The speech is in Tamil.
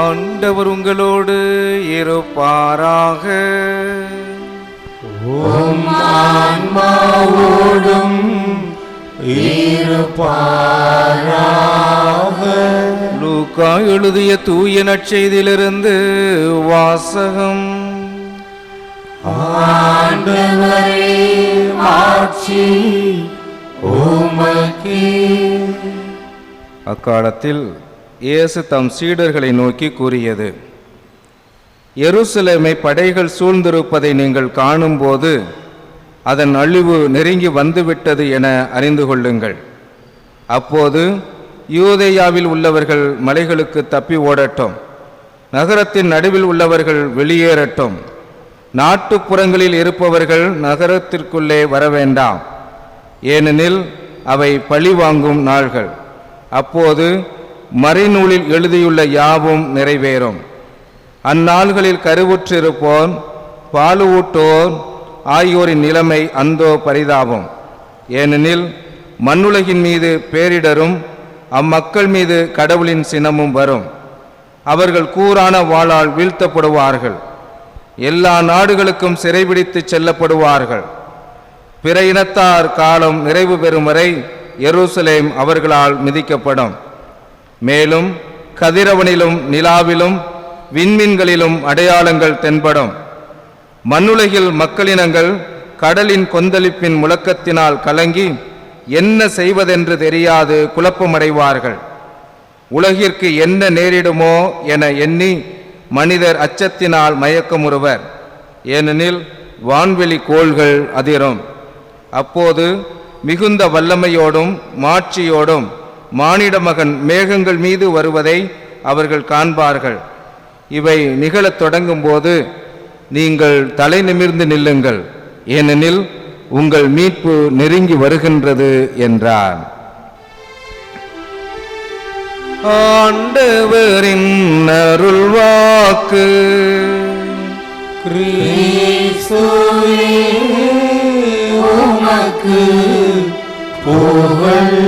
ஆண்டவர் உங்களோடு இருப்பாராக. உம் ஆன்மாவோடும் இருப்பாராக. லூக்கா எழுதிய தூய நற்செய்தியிலிருந்து வாசகம். ஆண்டவரே மாட்சி உமக்கே. அக்காலத்தில் இயேசு தம் சீடர்களை நோக்கி கூறியது: எருசலேமை படைகள் சூழ்ந்திருப்பதை நீங்கள் காணும்போது அதன் அழிவு நெருங்கி வந்துவிட்டது என அறிந்து கொள்ளுங்கள். அப்போது யூதேயாவில் உள்ளவர்கள் மலைகளுக்கு தப்பி ஓடட்டும், நகரத்தின் நடுவில் உள்ளவர்கள் வெளியேறட்டும், நாட்டுப்புறங்களில் இருப்பவர்கள் நகரத்திற்குள்ளே வர வேண்டாம், ஏனெனில் அவை பழிவாங்கும் நாள்கள். அப்போது மறைநூலில் எழுதியுள்ள யாவும் நிறைவேறும். அந்நாள்களில் கருவுற்றிருப்போர், பாலுவூட்டோர் ஆகியோரின் நிலைமை அந்தோ பரிதாபம். ஏனெனில் மண்ணுலகின் மீது பேரிடரும் அம்மக்கள் மீது கடவுளின் சினமும் வரும். அவர்கள் கூரான வாளால் வீழ்த்தப்படுவார்கள். எல்லா நாடுகளுக்கும் சிறைபிடித்து செல்லப்படுவார்கள். பிற இனத்தார் காலம் நிறைவு பெறும் வரை எருசலேம் அவர்களால் மிதிக்கப்படும். மேலும் கதிரவனிலும் நிலாவிலும் விண்மீன்களிலும் அடையாளங்கள் தென்படும். மண்ணுலகில் மக்களினங்கள் கடலின் கொந்தளிப்பின் முழக்கத்தினால் கலங்கி என்ன செய்வதென்று தெரியாது குழப்பமடைவார்கள். உலகிற்கு என்ன நேரிடுமோ என எண்ணி மனிதர் அச்சத்தினால் மயக்கமுறுவர். ஏனெனில் வான்வெளி கோள்கள் அதிரும். அப்போது மிகுந்த வல்லமையோடும் மாட்சியோடும் மானிட மகன் மேகங்கள் மீது வருவதை அவர்கள் காண்பார்கள். இவை நிகழத் தொடங்கும் போது நீங்கள் தலை நிமிர்ந்து நில்லுங்கள், ஏனெனில் உங்கள் மீட்பு நெருங்கி வருகின்றது என்றார். ஆண்டவரின் அருள்வாக்கு. கிறிஸ்துவே உமக்கு புகழ்.